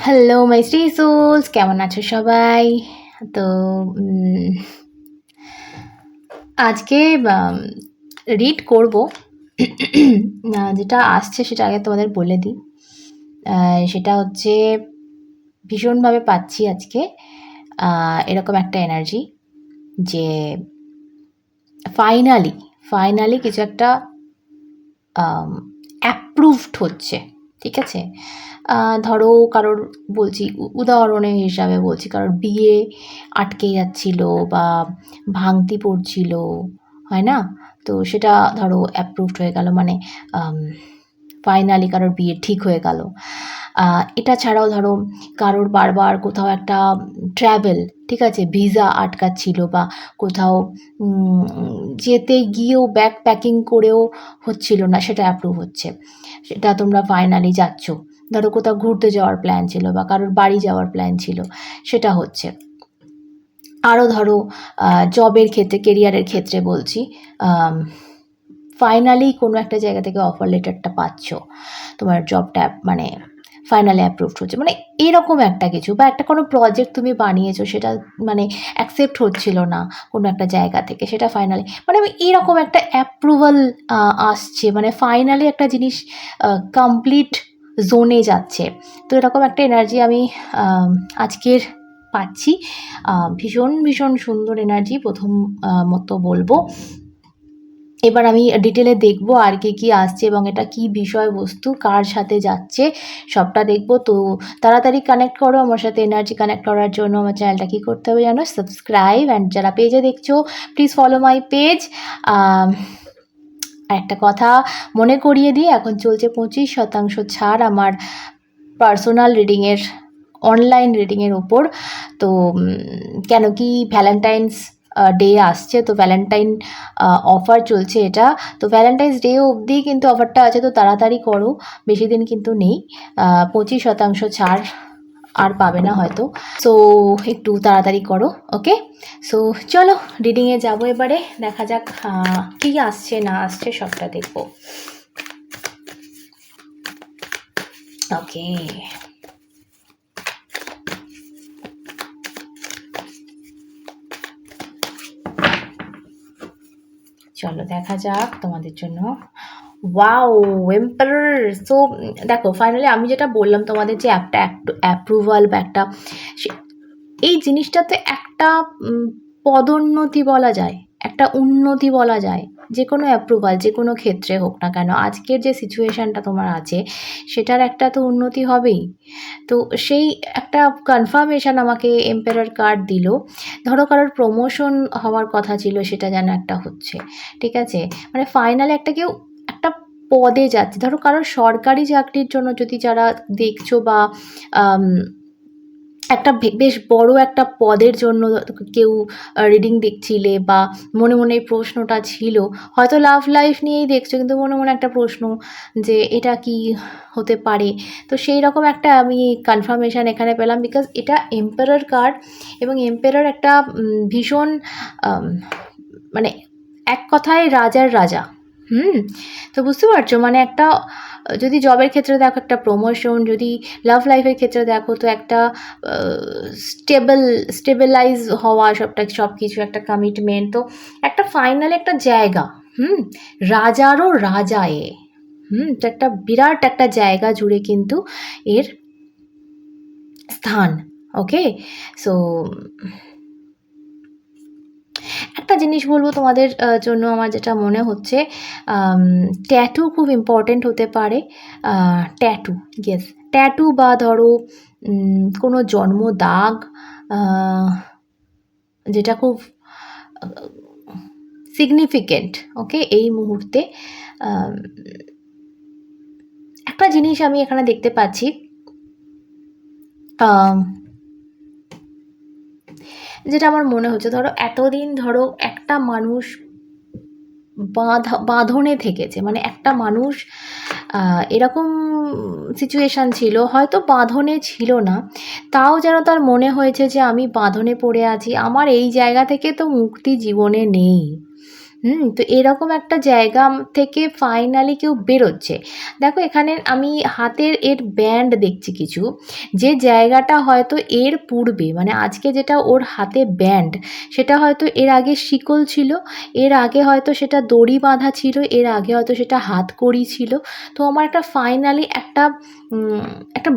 Hello my Shri sols, কেমন আছো সবাই? তো আজকে রিড করব। যেটা আসছে সেটা আগে তোমাদের বলে দিই। সেটা হচ্ছে ভীষণভাবে পাচ্ছি আজকে এরকম একটা এনার্জি যে ফাইনালি কিছু একটা অ্যাপ্রুভড হচ্ছে। ঠিক আছে, ধরো কারোর বলছি উদাহরণের হিসাবে বলছি, কারোর বিয়ে আটকে যাচ্ছিল বা ভাঙতি পড়ছিল, হয় না? তো সেটা ধরো অ্যাপ্রুভড হয়ে গেল, মানে ফাইনালি কারোর বিয়ে ঠিক হয়ে গেল। এটা ছাড়াও ধরো কারোর বারবার কোথাও একটা ট্র্যাভেল, ঠিক আছে, ভিসা আটকাচ্ছিল বা কোথাও যেতে গিয়েও ব্যাগ প্যাকিং করেও হচ্ছিল না, সেটা অ্যাপ্রুভ হচ্ছে। সেটা তোমরা ফাইনালি যাচ্ছ। ধরো কোথাও ঘুরতে যাওয়ার প্ল্যান ছিল বা কারোর বাড়ি যাওয়ার প্ল্যান ছিল, সেটা হচ্ছে। আরও ধরো জবের ক্ষেত্রে, কেরিয়ারের ক্ষেত্রে বলছি, ফাইনালি কোনো একটা জায়গা থেকে অফার লেটারটা পাচ্ছ, তোমার জবটা মানে ফাইনালি অ্যাপ্রুভড হচ্ছে, মানে এরকম একটা কিছু। বা একটা কোনো প্রজেক্ট তুমি বানিয়েছো, সেটা মানে অ্যাকসেপ্ট হচ্ছিল না কোনো একটা জায়গা থেকে, সেটা ফাইনালি মানে আমি এরকম একটা অ্যাপ্রুভাল আসছে, মানে ফাইনালি একটা জিনিস কমপ্লিট জোনে যাচ্ছে। তো এরকম একটা এনার্জি আমি আজকের পাচ্ছি। ভীষণ সুন্দর এনার্জি প্রথম মতো বলবো। এবার আমি ডিটেলে দেখব আর কি আসছে এবং এটা কি বিষয়বস্তু, কার সাথে যাচ্ছে, সবটা দেখব। তো তাড়াতাড়ি কানেক্ট করো আমার সাথে। এনার্জি কানেক্ট করার জন্য আমার চ্যানেলটা কী করতে হবে জানো? সাবস্ক্রাইব, অ্যান্ড যারা পেজে দেখছো প্লিজ ফলো মাই পেজ। একটা কথা মনে করিয়ে দিই, এখন চলছে 25% ছাড় আমার পার্সোনাল রিডিংয়ের, অনলাইন রিডিংয়ের ওপর। তো কেন কি ভ্যালেন্টাইন্স ডে আসছে, তো ভ্যালেন্টাইন অফার চলছে এটা। তো ভ্যালেন্টাইন্স ডে অবধি কিন্তু অফারটা আছে, তো তাড়াতাড়ি করো, বেশি দিন কিন্তু নেই। 25% ছাড় আর পাবে না হয়তো, সো একটু তাড়াতাড়ি করো। ওকে, সো চলো রিডিংয়ে যাবো এবারে। দেখা যাক কী আসছে না আসছে, সবটা দেখবো। ওকে, চলো দেখা যাক তোমাদের জন্য। Wow, emperor. সো দেখো, ফাইনালি আমি যেটা বললাম তোমাদের, যে একটা অ্যাপ্রুভাল বা একটা, এই জিনিসটাতে একটা পদোন্নতি বলা যায়, একটা উন্নতি বলা যায়। যে কোনো অ্যাপ্রুভাল যে কোনো ক্ষেত্রে হোক না কেন, আজকের যে সিচুয়েশানটা তোমার আছে সেটার একটা তো উন্নতি হবেই। তো সেই একটা কনফার্মেশান আমাকে এম্পারার কার্ড দিল। ধরো কারোর প্রমোশন হওয়ার কথা ছিল, সেটা যেন একটা হচ্ছে। ঠিক আছে, মানে ফাইনালি একটা কেউ একটা পদে যাচ্ছে। ধরো কারোর সরকারি চাকরির জন্য যদি যারা দেখছো, বা একটা বেশ বড় একটা পদের জন্য কেউ রিডিং দেখছিলে, বা মনে এই প্রশ্নটা ছিল, হয়তো লাভ লাইফ নিয়েই দেখছো, কিন্তু মনে একটা প্রশ্ন যে এটা কি হতে পারে। তো সেই রকম একটা আমি কনফার্মেশান এখানে পেলাম, বিকজ এটা এম্পারার কার্ড, এবং এম্পারার একটা ভীষণ মানে এক কথায় রাজার রাজা। তো বুঝতে পারছো, মানে একটা যদি জবের ক্ষেত্রে দেখো একটা প্রমোশন, যদি লাভ লাইফের ক্ষেত্রে দেখো তো একটা স্টেবিলাইজ হওয়া, সব কিছু একটা কমিটমেন্ট, তো একটা ফাইনাল একটা জায়গা। রাজারও রাজা তো একটা বিরাট একটা জায়গা জুড়ে কিন্তু এর স্থান। ওকে, সো একটা জিনিস বলবো তোমাদের জন্য, আমার যেটা মনে হচ্ছে, ট্যাটু খুব ইম্পর্টেন্ট হতে পারে। ট্যাটু, ইয়েস, ট্যাটু, বা ধরো কোনো জন্ম দাগ, যেটা খুব সিগনিফিকেন্ট। ওকে, এই মুহূর্তে একটা জিনিস আমি এখানে দেখতে পাচ্ছি, যেটা আমার মনে হচ্ছে, ধরো এতদিন ধরো একটা মানুষ বাঁধনে থেকেছে, মানে একটা মানুষ এরকম সিচুয়েশান ছিল, হয়তো বাঁধনে ছিল না, তাও যেন তার মনে হয়েছে যে আমি বাঁধনে পড়ে আছি, আমার এই জায়গা থেকে তো মুক্তি জীবনে নেই। তো এরকম একটা জায়গা থেকে ফাইনালি কেউ বেরোচ্ছে। দেখো এখানে আমি হাতের এর ব্যান্ড দেখছি কিছু, যে জায়গাটা হয়তো এর পূর্বে মানে আজকে যেটা ওর হাতে ব্যান্ড, সেটা হয়তো এর আগে শিকল ছিল, এর আগে হয়তো সেটা দড়ি বাঁধা ছিল, এর আগে হয়তো সেটা হাতকড়ি ছিল। তো আমার একটা ফাইনালি উম একটা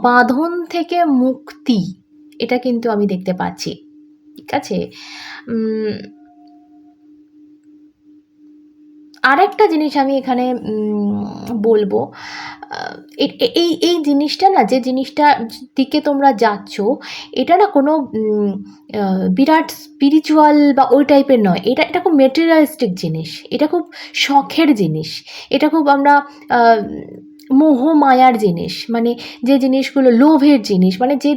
বাঁধন থেকে মুক্তি, এটা কিন্তু আমি দেখতে পাচ্ছি। ঠিক আছে? উম আরেকটা জিনিস আমি এখানে বলবো, এই জিনিসটা না, যে জিনিসটার দিকে তোমরা যাচ্ছ, এটা না কোনো বিরাট স্পিরিচুয়াল বা ওই টাইপের নয়। এটা খুব মেটেরিয়ালিস্টিক জিনিস, এটা খুব শখের জিনিস, এটা খুব আমরা মোহমায়ার জিনিস, মানে যে জিনিসগুলো লোভের জিনিস, মানে যে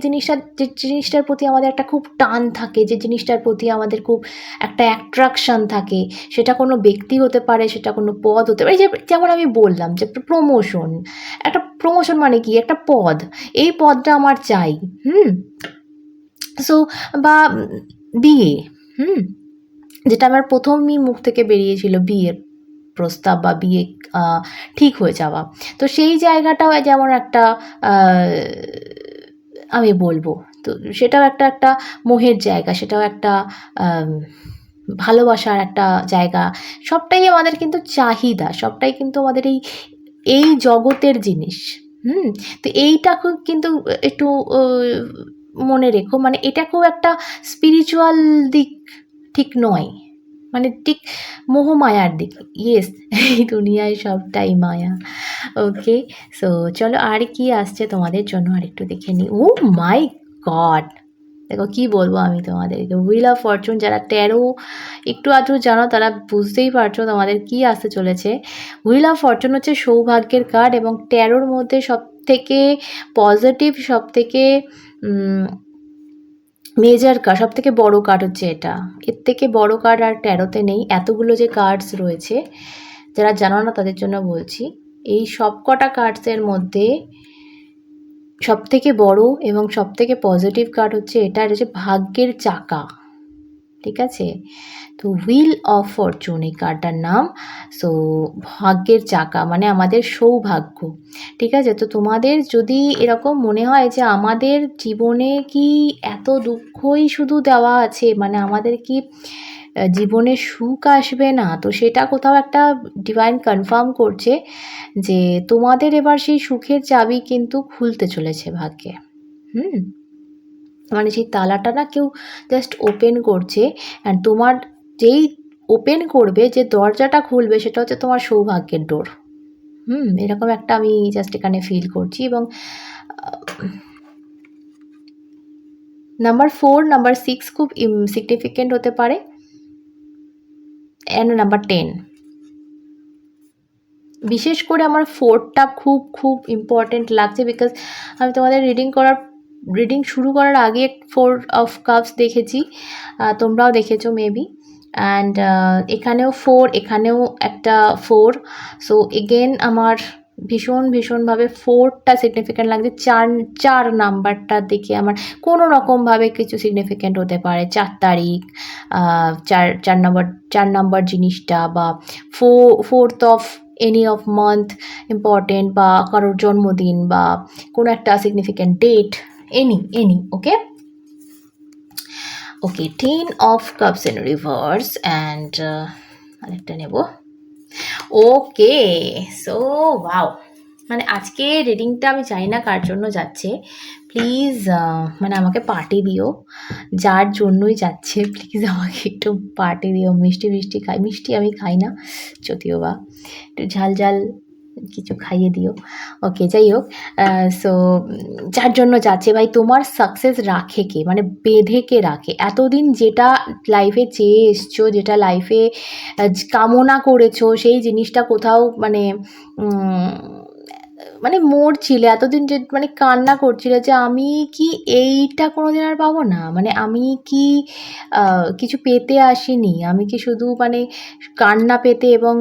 জিনিসটার প্রতি আমাদের একটা খুব টান থাকে, যে জিনিসটার প্রতি আমাদের খুব একটা অ্যাট্রাকশন থাকে, সেটা কোনো ব্যক্তি হতে পারে, সেটা কোনো পদ হতে পারে। এই যে যেমন আমি বললাম যে প্রমোশন, একটা প্রমোশন মানে কি, একটা পদ, এই পদটা আমার চাই। সো বা বিয়ে, যেটা আমার প্রথমই মুখ থেকে বেরিয়েছিল, বিয়ের প্রস্তাব বা বিয়ে ঠিক হয়ে যাওয়া। তো সেই জায়গাটাও যেমন একটা আমি বলবো, তো সেটাও একটা মোহের জায়গা, সেটাও একটা ভালোবাসার একটা জায়গা। সবটাই আমাদের কিন্তু চাহিদা, সবটাই কিন্তু আমাদের এই জগতের জিনিস। তো এইটা খুব কিন্তু একটু মনে রেখো, মানে এটা খুব একটা স্পিরিচুয়াল দিক ঠিক নয়, মানে ঠিক মোহমায়ার দিকে। ইয়েস, এই দুনিয়ায় সবটাই মায়া। ওকে, সো চলো আর কি আসছে তোমাদের জন্য আরেকটু দেখে নিই। ও মাই গড, দেখো কি বলবো আমি তোমাদেরকে, হুইল অফ ফরচুন, যারা ট্যারো একটু আধটু জানো তারা বুঝতেই পারছো তোমাদের কি আসতে চলেছে। হুইল অফ ফরচুন হচ্ছে সৌভাগ্যের কার্ড, এবং ট্যারোর মধ্যে সব থেকে পজিটিভ, সব থেকে মেজর কার্ড, সব থেকে বড়ো কার্ড হচ্ছে এটা। এর থেকে বড়ো কার্ড আর ট্যারোতে নেই। এতগুলো যে কার্ডস রয়েছে, যারা জানো না তাদের জন্য বলছি, এই সব কটা কার্ডসের মধ্যে সবথেকে বড় এবং সবথেকে পজিটিভ কার্ড হচ্ছে এটা হচ্ছে ভাগ্যের চাকা। ঠিক আছে? তো হুইল অফ ফরচুন এই কার্ডটার নাম। সো ভাগ্যের চাকা মানে আমাদের সৌভাগ্য। ঠিক আছে? তো তোমাদের যদি এরকম মনে হয় যে আমাদের জীবনে কি এত দুঃখই শুধু দেওয়া আছে, মানে আমাদের কি জীবনে সুখ আসবে না, তো সেটা কোথাও একটা ডিভাইন কনফার্ম করছে যে তোমাদের এবার সেই সুখের চাবি কিন্তু খুলতে চলেছে ভাগ্যে। মানে সেই তালাটা না কেউ জাস্ট ওপেন করছে, অ্যান্ড তোমার যেই ওপেন করবে, যে দরজাটা খুলবে, সেটা হচ্ছে তোমার সৌভাগ্যের ডোর। এরকম একটা আমি জাস্ট এখানে ফিল করছি। এবং নাম্বার 4, নাম্বার 6 খুব সিগনিফিকেন্ট হতে পারে, অ্যান্ড নাম্বার 10। বিশেষ করে আমার 4টা খুব খুব ইম্পর্টেন্ট লাগছে, বিকজ আমি তোমাদের রিডিং শুরু করার আগে 4 অফ কাপস দেখেছি, তোমরাও দেখেছো মেবি। অ্যান্ড এখানেও 4, এখানেও একটা 4। সো এগেন আমার ভীষণভাবে 4টা সিগনিফিক্যান্ট লাগছে। 4 নাম্বারটার দিকে আমার কোনো রকমভাবে কিছু সিগনিফিক্যান্ট হতে পারে। 4 তারিখ, 4 নাম্বার জিনিসটা, বা 4th of any of month important, বা কারোর জন্মদিন, বা কোনো একটা significant date, any. Okay, 10 of cups in reverse, and আরেকটা নেব। ওকে, সো ওয়াও, মানে আজকে রিডিংটা আমি জানি না কার জন্য যাচ্ছে। প্লিজ মানে আমাকে পার্টি দিও, যার জন্যই যাচ্ছে প্লিজ আমাকে একটু পার্টি দিও। মিষ্টি আমি খাই না, যদিও বা একটু ঝাল কিছু খাইয়ে দিও। ওকে, যাই হোক, সো যার জন্য যাচ্ছে ভাই, তোমার সাকসেস রাখে কে, মানে বেঁধে কে রাখে? এতদিন যেটা লাইফে চেয়ে এসছো, যেটা লাইফে কামনা করেছো, সেই জিনিসটা কোথাও মানে মরছিলে এতদিন, যে মানে কান্না করছিলে যে আমি কি এইটা কোনোদিন আর পাবো না, মানে আমি কি কিছু পেতে আসিনি, আমি কি শুধু মানে কান্না পেতে এবং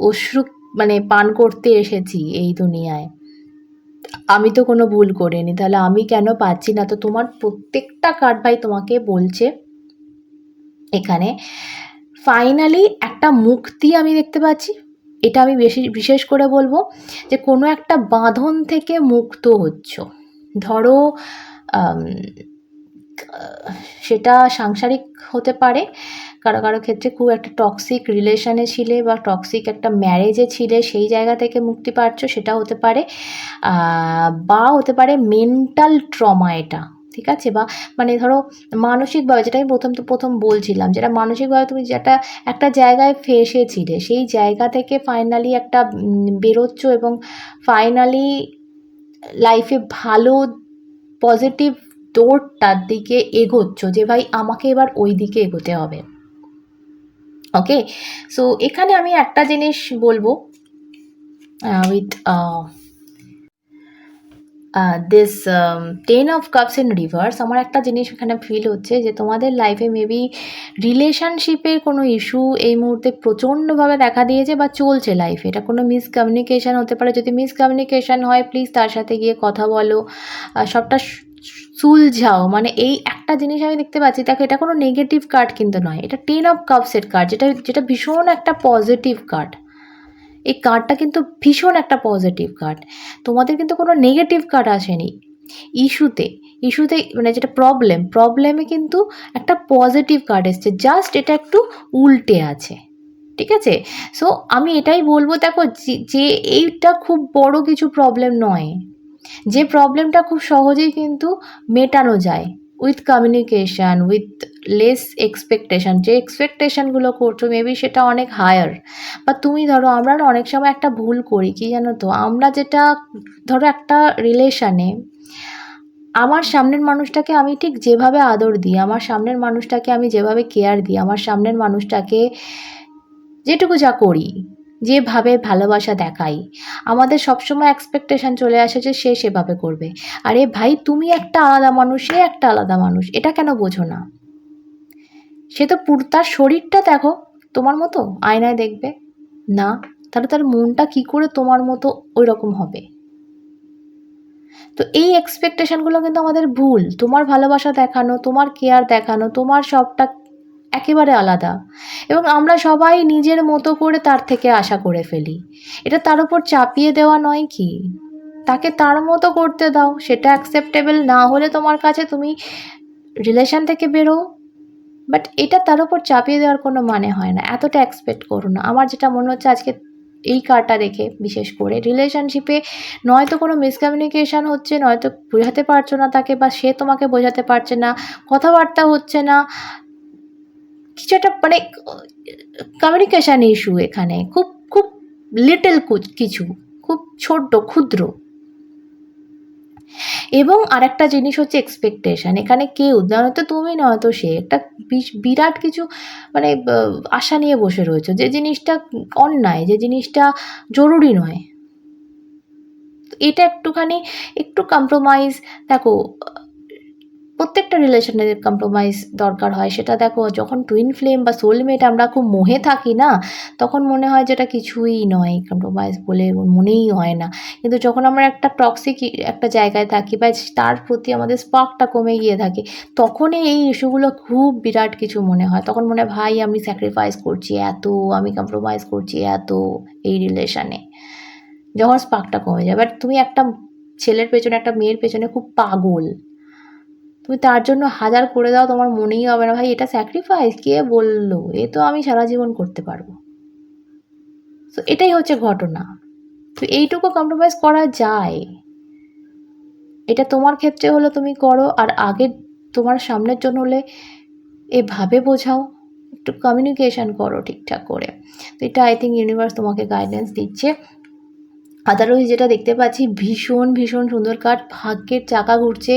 অশ্রু মানে পান করতে এসেছি এই দুনিয়ায়। আমি তো কোনো ভুল করিনি, তাহলে আমি কেন পাচ্ছি না? তো তোমার প্রত্যেকটা কার্ড ভাই তোমাকে বলছে এখানে, ফাইনালি একটা মুক্তি আমি দেখতে পাচ্ছি। এটা আমি বিশেষ করে বলবো যে কোনো একটা বাঁধন থেকে মুক্ত হচ্ছ। ধরো সেটা সাংসারিক হতে পারে, কারো কারো ক্ষেত্রে খুব একটা টক্সিক রিলেশনে ছিলে বা টক্সিক একটা ম্যারেজে ছিলে, সেই জায়গা থেকে মুক্তি পাচ্ছ, সেটা হতে পারে। বা হতে পারে মেন্টাল ট্রমা এটা, ঠিক আছে? বা মানে ধরো মানসিকভাবে, যেটা আমি প্রথম বলছিলাম, যেটা মানসিকভাবে তুমি যেটা একটা জায়গায় ফেঁসেছিলে, সেই জায়গা থেকে ফাইনালি একটা বেরোচ্ছ এবং ফাইনালি লাইফে ভালো পজিটিভ দৌড়টার দিকে এগোচ্ছ যে ভাই আমাকে এবার ওই দিকে এগোতে হবে। ওকে, সো এখানে আমি একটা জিনিস বলবো with this 10 of cups in reverse, আমার একটা জিনিস এখানে ফিল হচ্ছে যে তোমাদের লাইফে মেবি রিলেশনশিপের কোনো ইস্যু এই মুহূর্তে প্রচণ্ডভাবে দেখা দিয়েছে বা চলছে লাইফে। এটা কোনো মিসকমিউনিকেশান হতে পারে। যদি মিসকমিউনিকেশান হয় প্লিজ তার সাথে গিয়ে কথা বলো, সবটা সুলঝাও। মানে এই একটা জিনিস আমি দেখতে পাচ্ছি, দেখো এটা কোনো নেগেটিভ কার্ড কিন্তু নয়, এটা 10 অফ কাপসের কার্ড, যেটা ভীষণ একটা পজিটিভ কার্ড। এই কার্ডটা কিন্তু ভীষণ একটা পজিটিভ কার্ড। তোমাদের কিন্তু কোনো নেগেটিভ কার্ড আসেনি ইস্যুতে মানে যেটা প্রবলেমে কিন্তু একটা পজিটিভ কার্ড এসছে, জাস্ট এটা একটু উল্টে আছে, ঠিক আছে? সো আমি এটাই বলবো, দেখো যে এইটা খুব বড় কিছু প্রবলেম নয়, যে প্রবলেমটা খুব সহজেই কিন্তু মেটানো যায় with communication, with less expectation. যে এক্সপেকটেশানগুলো করছো মেবি সেটা অনেক হায়ার। বা তুমি ধরো, আমরা না অনেক সময় একটা ভুল করি, কি জানো তো, আমরা যেটা ধরো একটা রিলেশানে আমার সামনের মানুষটাকে আমি ঠিক যেভাবে আদর দিই, আমার সামনের মানুষটাকে আমি যেভাবে কেয়ার দিই, আমার সামনের মানুষটাকে যেটুকু যা করি, যেভাবে ভালোবাসা দেখাই, আমাদের সবসময় এক্সপেকটেশান চলে আসে যে সে সেভাবে করবে। আরে ভাই, তুমি একটা আলাদা মানুষ, সে একটা আলাদা মানুষ, এটা কেন বোঝো না? সে তো তার শরীরটা দেখো তোমার মতো, আয়নায় দেখবে না, তাহলে তার মনটা কি করে তোমার মতো ওই রকম হবে? তো এই এক্সপেকটেশানগুলো কিন্তু আমাদের ভুল। তোমার ভালোবাসা দেখানো, তোমার কেয়ার দেখানো, তোমার সবটা একেবারে আলাদা, এবং আমরা সবাই নিজের মতো করে তার থেকে আশা করে ফেলি। এটা তার উপর চাপিয়ে দেওয়া নয় কি? তাকে তার মতো করতে দাও, সেটা অ্যাকসেপ্টেবল না হলে তোমার কাছে, তুমি রিলেশন থেকে বেরো, বাট এটা তার উপর চাপিয়ে দেওয়ার কোনো মানে হয় না। এতটা এক্সপেক্ট করো না। আমার যেটা মনে হচ্ছে আজকে এই কার্ডটা দেখে, বিশেষ করে রিলেশনশিপে নয়তো কোনো মিসকমিউনিকেশান হচ্ছে, নয়তো বোঝাতে পারছো না তাকে, বা সে তোমাকে বোঝাতে পারছে না, কথাবার্তা হচ্ছে না, কিছু একটা মানে কমিউনিকেশান ইস্যু এখানে, খুব খুব লিটল কিছু, খুব ছোট্ট ক্ষুদ্র। এবং আরেকটা জিনিস হচ্ছে এক্সপেকটেশান। এখানে কেউ, নয়তো তুমি নয়তো সে, একটা বিরাট কিছু মানে আশা নিয়ে বসে রয়েছে, যে জিনিসটা অন্যায়, যে জিনিসটা জরুরি নয়। এটা একটু কম্প্রোমাইজ, দেখো প্রত্যেকটা রিলেশনে কম্প্রোমাইজ দরকার হয়। সেটা দেখো, যখন টুইন ফ্লেম বা সোলমেট আমরা খুব মোহে থাকি না, তখন মনে হয় যেটা কিছুই নয়, কম্প্রোমাইজ বলে মনেই হয় না। কিন্তু যখন আমরা একটা টক্সিক একটা জায়গায় থাকি বা তার প্রতি আমাদের স্পার্কটা কমে গিয়ে থাকে, তখনই এই ইস্যুগুলো খুব বিরাট কিছু মনে হয়। তখন মনে হয় ভাই আমি স্যাক্রিফাইস করছি এত, আমি কম্প্রোমাইজ করছি এত এই রিলেশনে, যখন স্পার্কটা কমে যায়। বাট তুমি একটা ছেলের পেছনে, একটা মেয়ের পেছনে খুব পাগল, তুমি তার জন্য হাজার করে দাও, তোমার মনেই হবে না ভাই এটা স্যাক্রিফাইস, কে বললো, এ তো আমি সারা জীবন করতে পারবো। তো এটাই হচ্ছে ঘটনা। তো এইটুকু কম্প্রোমাইজ করা যায়, এটা তোমার ক্ষেত্রে হলে তুমি করো, আর আগে তোমার সামনের জন হলে এভাবে বোঝাও, একটু কমিউনিকেশান করো ঠিকঠাক করে। তো এটা আই থিঙ্ক ইউনিভার্স তোমাকে গাইডেন্স দিচ্ছে। আদারওয়াইজ যেটা দেখতে পাচ্ছি, ভীষণ ভীষণ সুন্দর কার্ড, ভাগ্যের চাকা ঘুরছে,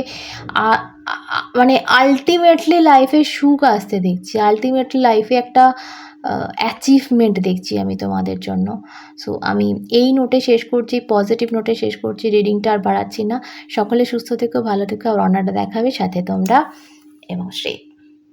মানে আলটিমেটলি লাইফে সুখ আসতে দেখছি, আলটিমেটলি লাইফে একটা অ্যাচিভমেন্ট দেখছি আমি তোমাদের জন্য। সো আমি এই নোটে শেষ করছি, পজিটিভ নোটে শেষ করছি, রিডিংটা আর বাড়াচ্ছি না। সকলে সুস্থ থেকো, ভালো থেকো, আর রান্নাটা দেখাবে সাথে তোমরা এবং শ্রেয়।